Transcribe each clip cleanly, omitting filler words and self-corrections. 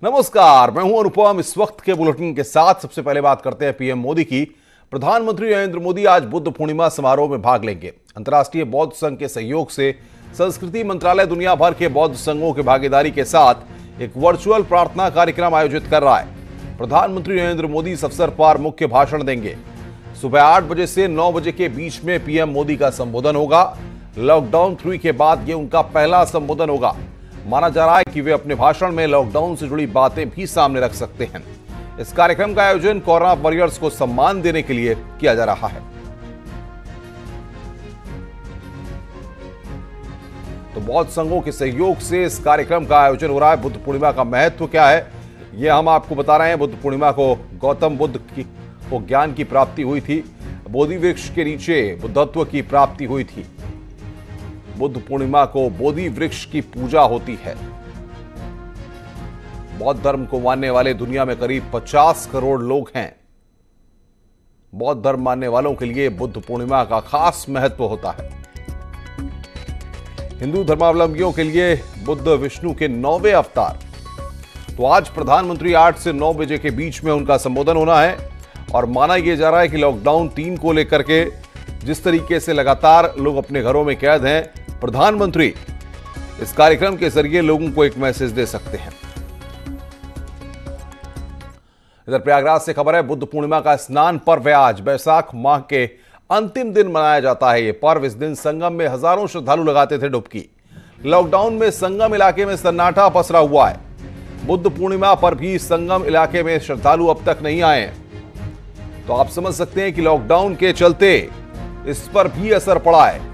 नमस्कार, मैं हूं अनुपम। इस वक्त के बुलेटिन के साथ सबसे पहले बात करते हैं पीएम मोदी की। प्रधानमंत्री नरेंद्र मोदी आज बुद्ध पूर्णिमा समारोह में भाग लेंगे। अंतर्राष्ट्रीय बौद्ध संघ के सहयोग से संस्कृति मंत्रालय दुनिया भर के बौद्ध संघों की भागीदारी के साथ एक वर्चुअल प्रार्थना कार्यक्रम आयोजित कर रहा है। प्रधानमंत्री नरेंद्र मोदी इस अवसर पर मुख्य भाषण देंगे। सुबह 8 बजे से 9 बजे के बीच में पीएम मोदी का संबोधन होगा। लॉकडाउन 3 के बाद यह उनका पहला संबोधन होगा। माना जा रहा है कि वे अपने भाषण में लॉकडाउन से जुड़ी बातें भी सामने रख सकते हैं। इस कार्यक्रम का आयोजन कोरोना वॉरियर्स को सम्मान देने के लिए किया जा रहा है। तो बौद्ध संघों के सहयोग से इस कार्यक्रम का आयोजन हो रहा है। बुद्ध पूर्णिमा का महत्व क्या है, यह हम आपको बता रहे हैं। बुद्ध पूर्णिमा को गौतम बुद्ध को ज्ञान की प्राप्ति हुई थी। बोधि वृक्ष के नीचे बुद्धत्व की प्राप्ति हुई थी। बुद्ध पूर्णिमा को बोधि वृक्ष की पूजा होती है। बौद्ध धर्म को मानने वाले दुनिया में करीब 50 करोड़ लोग हैं। बौद्ध धर्म मानने वालों के लिए बुद्ध पूर्णिमा का खास महत्व होता है। हिंदू धर्मावलंबियों के लिए बुद्ध विष्णु के 9वें अवतार। तो आज प्रधानमंत्री 8 से 9 बजे के बीच में उनका संबोधन होना है और माना यह जा रहा है कि लॉकडाउन 3 को लेकर के जिस तरीके से लगातार लोग अपने घरों में कैद हैं, प्रधानमंत्री इस कार्यक्रम के जरिए लोगों को एक मैसेज दे सकते हैं। इधर प्रयागराज से खबर है, बुद्ध पूर्णिमा का स्नान पर्व है आज। बैसाख माह के अंतिम दिन मनाया जाता है ये पर्व। इस दिन संगम में हजारों श्रद्धालु लगाते थे डुबकी। लॉकडाउन में संगम इलाके में सन्नाटा पसरा हुआ है। बुद्ध पूर्णिमा पर भी संगम इलाके में श्रद्धालु अब तक नहीं आए हैं। तो आप समझ सकते हैं कि लॉकडाउन के चलते इस पर भी असर पड़ा है।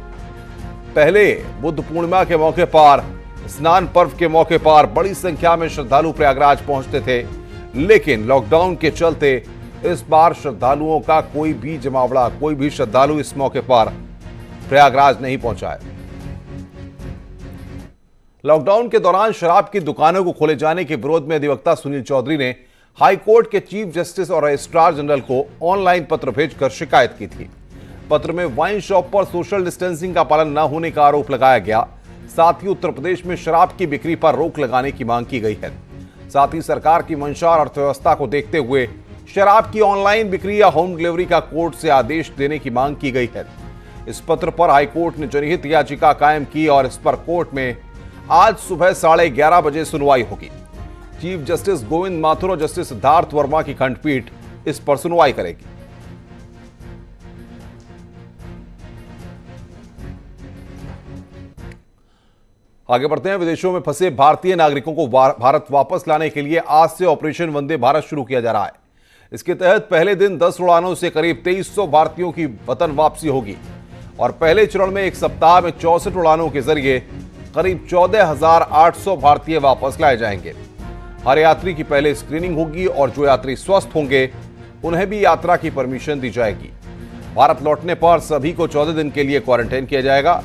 पहले बुद्ध पूर्णिमा के मौके पर, स्नान पर्व के मौके पर बड़ी संख्या में श्रद्धालु प्रयागराज पहुंचते थे, लेकिन लॉकडाउन के चलते इस बार श्रद्धालुओं का कोई भी जमावड़ा, कोई भी श्रद्धालु इस मौके पर प्रयागराज नहीं पहुंचा है। लॉकडाउन के दौरान शराब की दुकानों को खोले जाने के विरोध में अधिवक्ता सुनील चौधरी ने हाईकोर्ट के चीफ जस्टिस और रजिस्ट्रार जनरल को ऑनलाइन पत्र भेजकर शिकायत की थी। पत्र में वाइन शॉप पर सोशल डिस्टेंसिंग का पालन न होने का आरोप लगाया गया। साथ ही उत्तर प्रदेश में शराब की बिक्री पर रोक लगाने की मांग की गई है। साथ ही सरकार की मंशा और अर्थव्यवस्था को देखते हुए शराब की ऑनलाइन बिक्री या होम डिलीवरी का कोर्ट से आदेश देने की मांग की गई है। इस पत्र पर हाईकोर्ट ने जनहित याचिका कायम की और इस पर कोर्ट में आज सुबह 11:30 बजे सुनवाई होगी। चीफ जस्टिस गोविंद माथुर और जस्टिस सिद्धार्थ वर्मा की खंडपीठ इस पर सुनवाई करेगी। आगे बढ़ते हैं। विदेशों में फंसे भारतीय नागरिकों को भारत वापस लाने के लिए आज से ऑपरेशन वंदे भारत शुरू किया जा रहा है। इसके तहत पहले दिन 10 उड़ानों से करीब 2300 भारतीयों की वतन वापसी होगी और पहले चरण में एक सप्ताह में 64 उड़ानों के जरिए करीब 14,800 भारतीय वापस लाए जाएंगे। हर यात्री की पहले स्क्रीनिंग होगी और जो यात्री स्वस्थ होंगे उन्हें भी यात्रा की परमिशन दी जाएगी। भारत लौटने पर सभी को 14 दिन के लिए क्वारंटाइन किया जाएगा।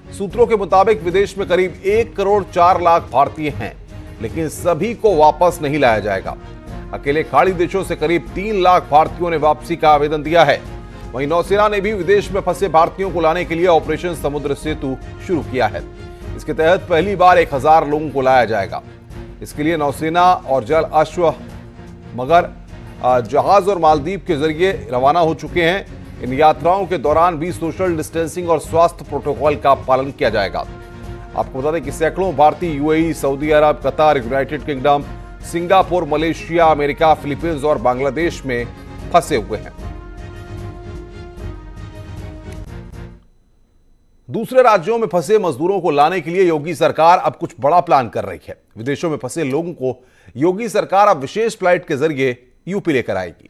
सूत्रों के मुताबिक विदेश में करीब 1 करोड़ 4 लाख भारतीय हैं, लेकिन सभी को वापस नहीं लाया जाएगा। अकेले खाड़ी देशों से करीब 3 लाख भारतीयों ने वापसी का आवेदन दिया है। वहीं नौसेना ने भी विदेश में फंसे भारतीयों को लाने के लिए ऑपरेशन समुद्र सेतु शुरू किया है। इसके तहत पहली बार 1000 लोगों को लाया जाएगा। इसके लिए नौसेना और जल अश्व मगर जहाज और मालदीव के जरिए रवाना हो चुके हैं। इन यात्राओं के दौरान भी सोशल डिस्टेंसिंग और स्वास्थ्य प्रोटोकॉल का पालन किया जाएगा। आपको बता दें कि सैकड़ों भारतीय यूएई, सऊदी अरब, कतार, United kingdom, Singapore, Malaysia, America, Philippines और बांग्लादेश में फंसे हुए हैं। दूसरे राज्यों में फंसे मजदूरों को लाने के लिए योगी सरकार अब कुछ बड़ा प्लान कर रही है। विदेशों में फंसे लोगों को योगी सरकार अब विशेष फ्लाइट के जरिए यूपी लेकर आएगी।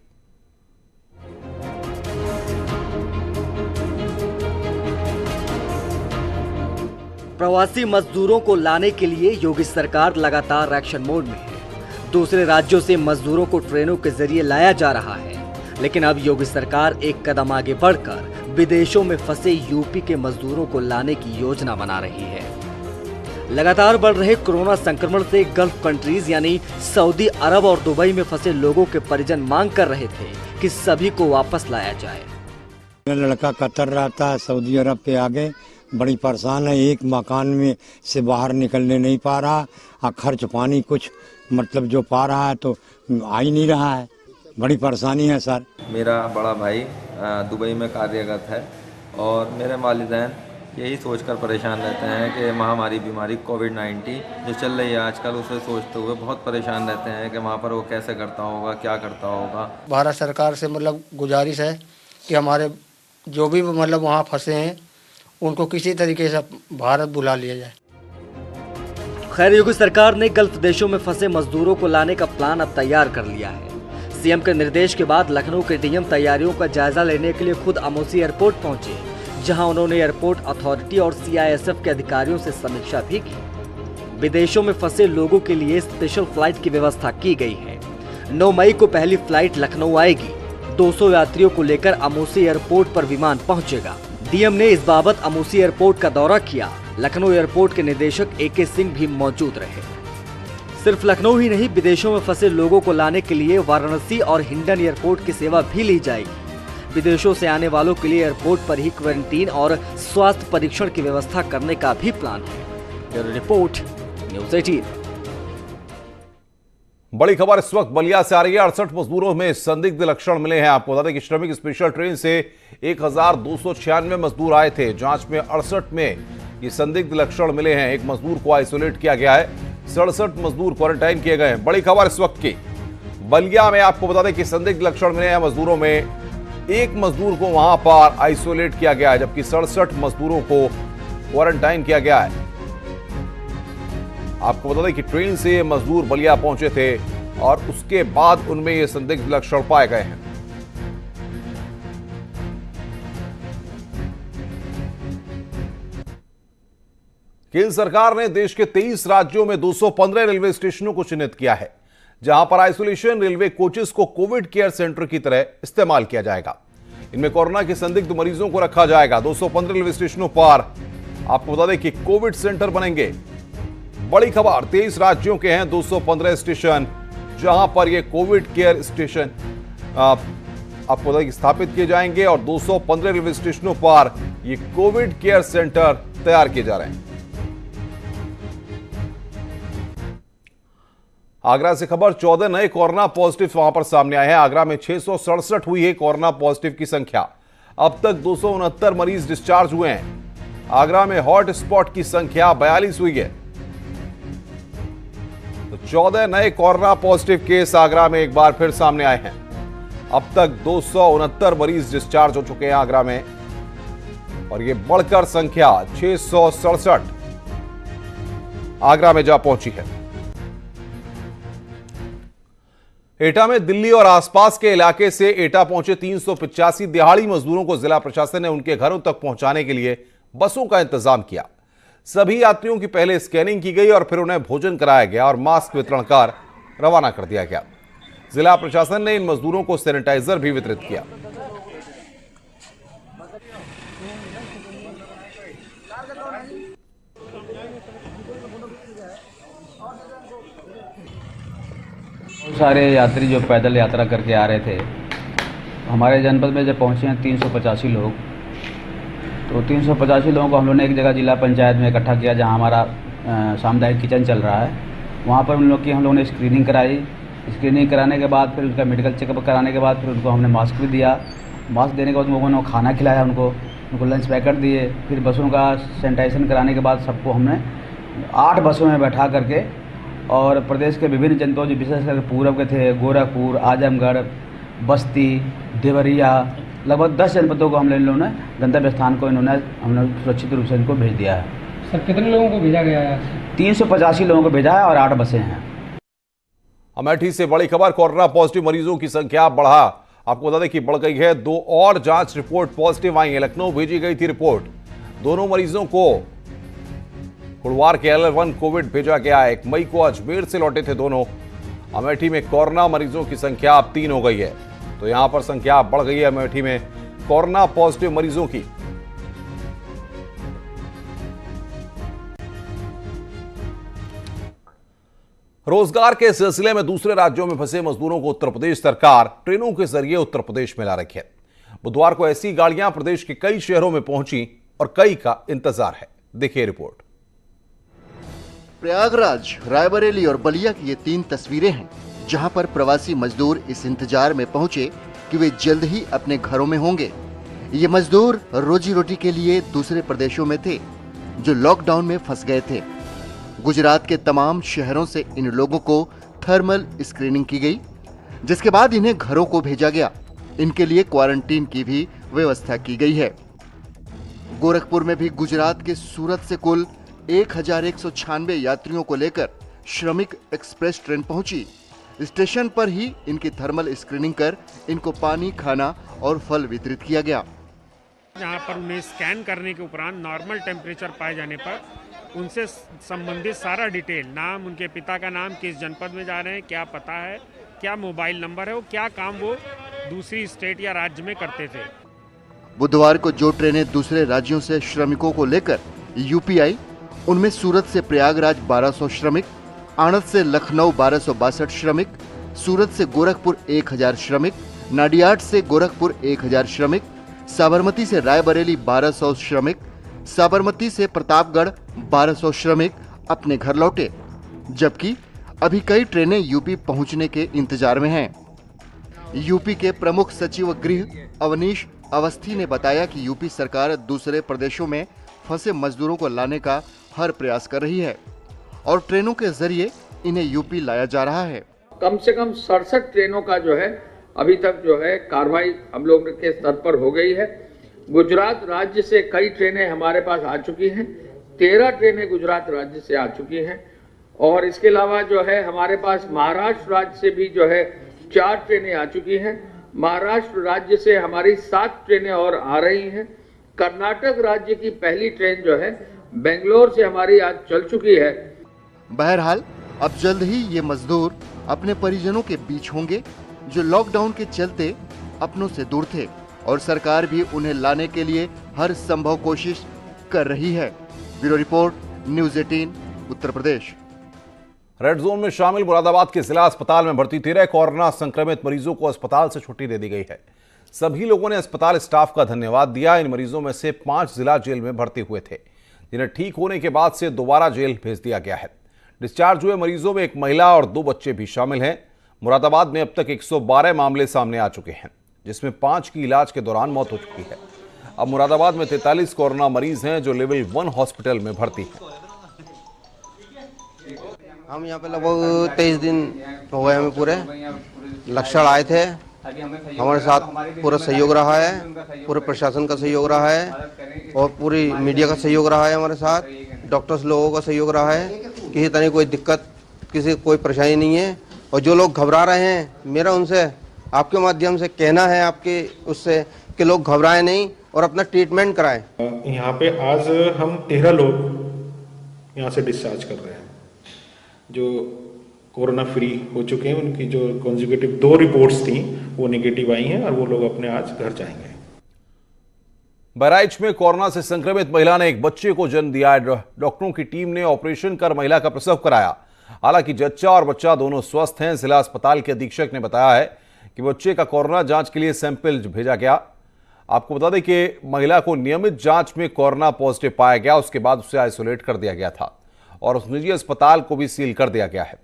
प्रवासी मजदूरों को लाने के लिए योगी सरकार लगातार एक्शन मोड में है। दूसरे राज्यों से मजदूरों को ट्रेनों के जरिए लाया जा रहा है, लेकिन अब योगी सरकार एक कदम आगे बढ़कर विदेशों में फंसे यूपी के मजदूरों को लाने की योजना बना रही है। लगातार बढ़ रहे कोरोना संक्रमण से गल्फ कंट्रीज यानी सऊदी अरब और दुबई में फंसे लोगों के परिजन मांग कर रहे थे कि सभी को वापस लाया जाए। लड़का कतर रहा था, सऊदी अरब पे आ गए, बड़ी परेशान है। एक मकान में से बाहर निकलने नहीं पा रहा और खर्च पानी कुछ मतलब जो पा रहा है तो आ ही नहीं रहा है। बड़ी परेशानी है सर। मेरा बड़ा भाई दुबई में कार्यरत है और मेरे वालिदैन यही सोचकर परेशान रहते हैं कि महामारी बीमारी कोविड-19 जो चल रही है आजकल, उसे सोचते हुए बहुत परेशान रहते हैं कि वहाँ पर वो कैसे करता होगा, क्या करता होगा। भारत सरकार से मतलब गुजारिश है कि हमारे जो भी मतलब वहाँ फंसे हैं उनको किसी तरीके से भारत बुला लिया जाए। खैर, योगी सरकार ने गल्फ देशों में फंसे मजदूरों को लाने का प्लान अब तैयार कर लिया है। सीएम के निर्देश के बाद लखनऊ के डीएम तैयारियों का जायजा लेने के लिए खुद अमौसी एयरपोर्ट पहुंचे, जहां उन्होंने एयरपोर्ट अथॉरिटी और सीआईएसएफ के अधिकारियों से समीक्षा भी की। विदेशों में फंसे लोगों के लिए स्पेशल फ्लाइट की व्यवस्था की गई है। 9 मई को पहली फ्लाइट लखनऊ आएगी। 200 यात्रियों को लेकर अमौसी एयरपोर्ट पर विमान पहुंचेगा। डीएम ने इस बाबत अमौसी एयरपोर्ट का दौरा किया। लखनऊ एयरपोर्ट के निदेशक AK सिंह भी मौजूद रहे। सिर्फ लखनऊ ही नहीं, विदेशों में फंसे लोगों को लाने के लिए वाराणसी और हिंडन एयरपोर्ट की सेवा भी ली जाएगी। विदेशों से आने वालों के लिए एयरपोर्ट पर ही क्वारंटीन और स्वास्थ्य परीक्षण की व्यवस्था करने का भी प्लान है। Bureau report, news 18। बड़ी खबर इस वक्त बलिया से आ रही है। 68 मजदूरों में संदिग्ध लक्षण मिले हैं। आपको बता दें कि श्रमिक स्पेशल ट्रेन से 1296 मजदूर आए थे। जांच में 68 में ये संदिग्ध लक्षण मिले हैं। एक मजदूर को आइसोलेट किया गया है। 67 मजदूर क्वारंटाइन किए गए हैं। बड़ी खबर इस वक्त की बलिया में, आपको बता दें कि संदिग्ध लक्षण मिले हैं मजदूरों में। एक मजदूर को वहां पर आइसोलेट किया गया है, जबकि 67 मजदूरों को क्वारंटाइन किया गया है। आपको बता दें कि ट्रेन से ये मजदूर बलिया पहुंचे थे और उसके बाद उनमें ये संदिग्ध लक्षण पाए गए हैं। केंद्र सरकार ने देश के 23 राज्यों में 215 रेलवे स्टेशनों को चिन्हित किया है, जहां पर आइसोलेशन रेलवे कोचेस को कोविड केयर सेंटर की तरह इस्तेमाल किया जाएगा। इनमें कोरोना के संदिग्ध मरीजों को रखा जाएगा। 215 रेलवे स्टेशनों पर आपको बता दें कि कोविड सेंटर बनेंगे। बड़ी खबर, 23 राज्यों के हैं 215 स्टेशन, जहां पर ये कोविड केयर स्टेशन आपको बता दें कि स्थापित किए जाएंगे और 215 रेलवे स्टेशनों पर ये कोविड केयर सेंटर तैयार किए जा रहे हैं। आगरा से खबर, 14 नए कोरोना पॉजिटिव वहां पर सामने आए हैं। आगरा में 667 हुई है कोरोना पॉजिटिव की संख्या। अब तक 269 मरीज डिस्चार्ज हुए हैं। आगरा में हॉट स्पॉट की संख्या 42 हुई है। तो 14 नए कोरोना पॉजिटिव केस आगरा में एक बार फिर सामने आए हैं। अब तक 269 मरीज डिस्चार्ज हो चुके हैं आगरा में और यह बढ़कर संख्या 667 आगरा में जा पहुंची है। एटा में दिल्ली और आसपास के इलाके से एटा पहुंचे 385 दिहाड़ी मजदूरों को जिला प्रशासन ने उनके घरों तक पहुंचाने के लिए बसों का इंतजाम किया। सभी यात्रियों की पहले स्कैनिंग की गई और फिर उन्हें भोजन कराया गया और मास्क वितरण कर रवाना कर दिया गया। जिला प्रशासन ने इन मजदूरों को सैनिटाइजर भी वितरित किया। सारे यात्री जो पैदल यात्रा करके आ रहे थे, हमारे जनपद में जब पहुंचे हैं 385 लोग, तो 385 लोगों को हम लोगों ने एक जगह जिला पंचायत में इकट्ठा किया, जहां हमारा सामुदायिक किचन चल रहा है। वहां पर उन लोग की हम लोगों ने स्क्रीनिंग कराई। स्क्रीनिंग कराने के बाद फिर उनका मेडिकल चेकअप कराने के बाद फिर उनको हमने मास्क भी दिया। मास्क देने के बाद लोगों ने खाना खिलाया, उनको लंच पैकेट दिए। फिर बसों का सैनिटाइजेशन कराने के बाद सबको हमने 8 बसों में बैठा करके और प्रदेश के विभिन्न जनपदों, जो विशेषकर पूर्व के थे, गोरखपुर, आजमगढ़, बस्ती, देवरिया, लगभग 10 जनपदों को हम लोगों ने गंतव्य स्थान को हमने सुरक्षित रूप से इनको भेज दिया है। सर, कितने लोगों को भेजा गया है? 385 लोगों को भेजा है और 8 बसें हैं। अमेठी से बड़ी खबर, कोरोना पॉजिटिव मरीजों की संख्या आपको बता दें कि बढ़ गई है। 2 और जांच रिपोर्ट पॉजिटिव आई है। लखनऊ भेजी गई थी रिपोर्ट। दोनों मरीजों को गुरुवार के L1 कोविड भेजा गया है। 1 मई को अजमेर से लौटे थे दोनों। अमेठी में कोरोना मरीजों की संख्या अब 3 हो गई है, तो यहां पर संख्या बढ़ गई है अमेठी में कोरोना पॉजिटिव मरीजों की। रोजगार के सिलसिले में दूसरे राज्यों में फंसे मजदूरों को उत्तर प्रदेश सरकार ट्रेनों के जरिए उत्तर प्रदेश में ला रही है। बुधवार को ऐसी गाड़ियां प्रदेश के कई शहरों में पहुंची, और कई का इंतजार है। देखिए रिपोर्ट। प्रयागराज, रायबरेली और बलिया की ये 3 तस्वीरें हैं जहां पर प्रवासी मजदूर इस इंतजार में पहुंचे कि वे जल्द ही अपने घरों में होंगे। ये मजदूर रोजी रोटी के लिए दूसरे प्रदेशों में थे जो लॉकडाउन में फंस गए थे। गुजरात के तमाम शहरों से इन लोगों को थर्मल स्क्रीनिंग की गई, जिसके बाद इन्हें घरों को भेजा गया। इनके लिए क्वारंटीन की भी व्यवस्था की गई है। गोरखपुर में भी गुजरात के सूरत से कुल 1196 यात्रियों को लेकर श्रमिक एक्सप्रेस ट्रेन पहुंची। स्टेशन पर ही इनकी थर्मल स्क्रीनिंग कर इनको पानी, खाना और फल वितरित किया गया। जहाँ पर उन्हें स्कैन करने के उपरांत नॉर्मल टेम्परेचर पाए जाने पर उनसे संबंधित सारा डिटेल, नाम, उनके पिता का नाम, किस जनपद में जा रहे हैं, क्या पता है, क्या मोबाइल नंबर है, वो क्या काम वो दूसरी स्टेट या राज्य में करते थे। बुधवार को जो ट्रेनें दूसरे राज्यों से श्रमिकों को लेकर यूपी आई, उनमें सूरत से प्रयागराज 1200 श्रमिक, आणंद से लखनऊ 1262 श्रमिक, सूरत से गोरखपुर 1000 श्रमिक, नाडियाड से गोरखपुर 1000 श्रमिक, साबरमती से रायबरेली 1200 श्रमिक, साबरमती से प्रतापगढ़ 1200 श्रमिक अपने घर लौटे, जबकि अभी कई ट्रेनें यूपी पहुंचने के इंतजार में हैं। यूपी के प्रमुख सचिव गृह अवनीश अवस्थी ने बताया कि यूपी सरकार दूसरे प्रदेशों में फंसे मजदूरों को लाने का हर प्रयास कर रही है और ट्रेनों के जरिए इन्हें यूपी लाया जा रहा है। कम से कम 67 ट्रेनों का जो है अभी तक जो है कार्रवाई हम लोग के स्तर पर हो गई है। गुजरात राज्य से कई ट्रेनें हमारे पास आ चुकी हैं, 13 ट्रेनें गुजरात राज्य से आ चुकी हैं और इसके अलावा जो है हमारे पास महाराष्ट्र राज्य से भी जो है 4 ट्रेनें आ चुकी हैं। महाराष्ट्र राज्य से हमारी 7 ट्रेनें और आ रही हैं। कर्नाटक राज्य की पहली ट्रेन जो है बेंगलोर से हमारी आज चल चुकी है। बहरहाल अब जल्द ही ये मजदूर अपने परिजनों के बीच होंगे जो लॉकडाउन के चलते अपनों से दूर थे और सरकार भी उन्हें लाने के लिए हर संभव कोशिश कर रही है। Bureau report, news 18 Uttar Pradesh. Red zone में शामिल मुरादाबाद के जिला अस्पताल में भर्ती 13 कोरोना संक्रमित मरीजों को अस्पताल से छुट्टी दे दी गई है। सभी लोगों ने अस्पताल स्टाफ का धन्यवाद दिया। इन मरीजों में से 5 जिला जेल में भर्ती हुए थे, जिन्हें ठीक होने के बाद से दोबारा जेल भेज दिया गया है। डिस्चार्ज हुए मरीजों में एक महिला और 2 बच्चे भी शामिल हैं। मुरादाबाद में अब तक 112 मामले सामने आ चुके हैं, जिसमें 5 की इलाज के दौरान मौत हो चुकी है। अब मुरादाबाद में 43 कोरोना मरीज हैं जो लेवल 1 हॉस्पिटल में भर्ती हैं। हम यहाँ पे लगभग 23 दिन हो गए, हमें पूरे लक्षण आए थे। हमारे साथ पूरा सहयोग रहा है, पूरे प्रशासन का सहयोग रहा है और पूरी मीडिया का सहयोग रहा है। हमारे साथ डॉक्टर्स लोगों का सहयोग रहा है। किसी तरह कोई दिक्कत, किसी कोई परेशानी नहीं है। और जो लोग घबरा रहे हैं, मेरा उनसे आपके माध्यम से कहना है आपके उससे कि लोग घबराएं नहीं और अपना ट्रीटमेंट कराएं। यहाँ पे आज हम 13 लोग यहाँ से डिस्चार्ज कर रहे हैं जो कोरोना फ्री हो चुके हैं। उनकी जो कॉन्जिक्यूटिव 2 रिपोर्ट्स थी वो नेगेटिव आई हैं और वो लोग अपने आज घर जाएंगे। बहराइच में कोरोना से संक्रमित महिला ने एक बच्चे को जन्म दिया है। डॉक्टरों की टीम ने ऑपरेशन कर महिला का प्रसव कराया। हालांकि जच्चा और बच्चा दोनों स्वस्थ हैं। जिला अस्पताल के अधीक्षक ने बताया है कि बच्चे का कोरोना जांच के लिए सैंपल भेजा गया। आपको बता दें कि महिला को नियमित जांच में कोरोना पॉजिटिव पाया गया, उसके बाद उसे आइसोलेट कर दिया गया था और उस निजी अस्पताल को भी सील कर दिया गया है।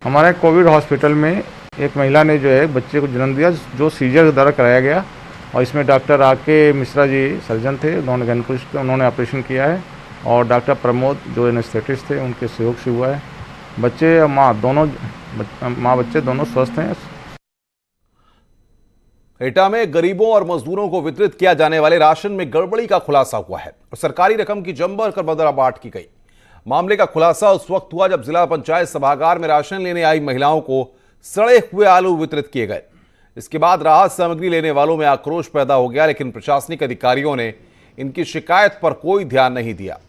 हमारे कोविड हॉस्पिटल में एक महिला ने जो है बच्चे को जन्म दिया, जो सीजर द्वारा कराया गया और इसमें डॉक्टर आके मिश्रा जी सर्जन थे, उन्होंने ऑपरेशन किया है और डॉक्टर प्रमोद जो एनेस्थेटिस्ट थे उनके सहयोग से हुआ है। बच्चे और माँ बच्चे दोनों स्वस्थ हैं। एटा में गरीबों और मजदूरों को वितरित किया जाने वाले राशन में गड़बड़ी का खुलासा हुआ है और सरकारी रकम की जमकर बदलाबांट की गई। मामले का खुलासा उस वक्त हुआ जब जिला पंचायत सभागार में राशन लेने आई महिलाओं को सड़े हुए आलू वितरित किए गए। इसके बाद राहत सामग्री लेने वालों में आक्रोश पैदा हो गया, लेकिन प्रशासनिक अधिकारियों ने इनकी शिकायत पर कोई ध्यान नहीं दिया।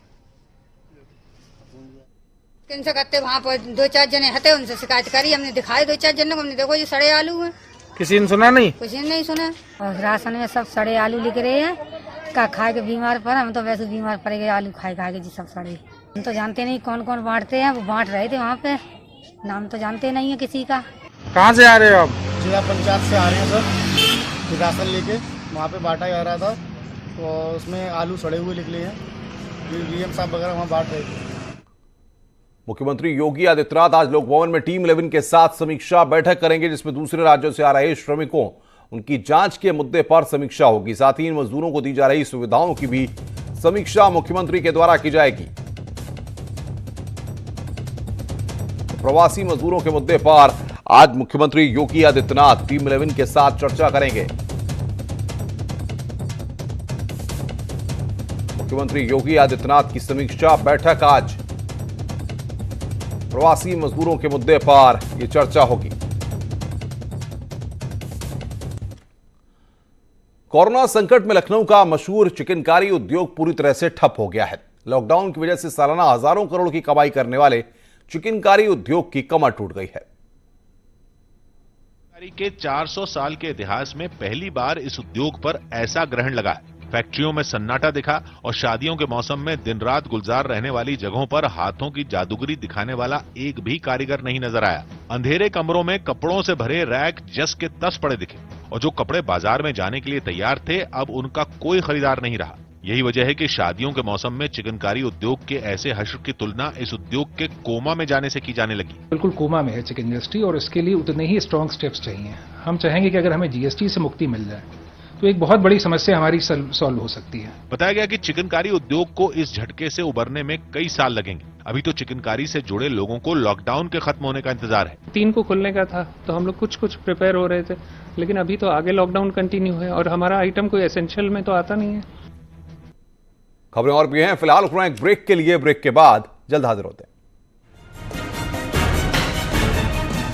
किनसे करते वहाँ पर 2-4 जने हते, उनसे शिकायत करी, हमने दिखाए 2-4 जने को, हमने देखो ये सड़े आलू हैं। किसी ने सुना नहीं? किसी ने नहीं सुना। और राशन में सब सड़े आलू लिख रहे हैं, का खा के बीमार पड़ा। हम तो वैसे बीमार पड़ गए आलू खाए खा के जी, सब सड़े। हम तो जानते नहीं कौन कौन बांटते हैं, वो बांट रहे थे वहाँ पे, नाम तो जानते नहीं है किसी का। कहाँ से आ रहे हो आप? जिला पंचायत से आ रहे हैं सर, राशन लेके वहाँ पे बांटा जा रहा था और उसमें आलू सड़े हुए निकले हैं। डीएम साहब वगैरह वहाँ बांट रहे थे। मुख्यमंत्री योगी आदित्यनाथ आज लोक भवन में टीम 11 के साथ समीक्षा बैठक करेंगे, जिसमें दूसरे राज्यों से आ रहे श्रमिकों उनकी जांच के मुद्दे पर समीक्षा होगी। साथ ही इन मजदूरों को दी जा रही सुविधाओं की भी समीक्षा मुख्यमंत्री के द्वारा की जाएगी। प्रवासी मजदूरों के मुद्दे पर आज मुख्यमंत्री योगी आदित्यनाथ टीम 11 के साथ चर्चा करेंगे। मुख्यमंत्री योगी आदित्यनाथ की समीक्षा बैठक आज प्रवासी मजदूरों के मुद्दे पर यह चर्चा होगी। कोरोना संकट में लखनऊ का मशहूर चिकनकारी उद्योग पूरी तरह से ठप हो गया है। लॉकडाउन की वजह से सालाना हजारों करोड़ की कमाई करने वाले चिकनकारी उद्योग की कमर टूट गई है। के 400 साल के इतिहास में पहली बार इस उद्योग पर ऐसा ग्रहण लगा है। फैक्ट्रियों में सन्नाटा दिखा और शादियों के मौसम में दिन रात गुलजार रहने वाली जगहों पर हाथों की जादूगरी दिखाने वाला एक भी कारीगर नहीं नजर आया। अंधेरे कमरों में कपड़ों से भरे रैक जस के तस पड़े दिखे और जो कपड़े बाजार में जाने के लिए तैयार थे, अब उनका कोई खरीदार नहीं रहा। यही वजह है कि शादियों के मौसम में चिकनकारी उद्योग के ऐसे हश्र की तुलना इस उद्योग के कोमा में जाने से की जाने लगी। बिल्कुल कोमा में है चिकन इंडस्ट्री और इसके लिए उतने ही स्ट्रॉन्ग स्टेप्स चाहिए। हम चाहेंगे कि अगर हमें जीएसटी से मुक्ति मिल जाए तो एक बहुत बड़ी समस्या हमारी सॉल्व हो सकती है। बताया गया कि चिकनकारी उद्योग को इस झटके से उबरने में कई साल लगेंगे। अभी तो चिकनकारी से जुड़े लोगों को लॉकडाउन के खत्म होने का इंतजार है। 3 को खुलने का था तो हम लोग कुछ प्रिपेयर हो रहे थे, लेकिन अभी तो आगे लॉकडाउन कंटिन्यू है और हमारा आइटम कोई एसेंशियल में तो आता नहीं है। खबरें और भी हैं, फिलहाल एक ब्रेक के लिए, ब्रेक के बाद जल्द हाजिर होते हैं।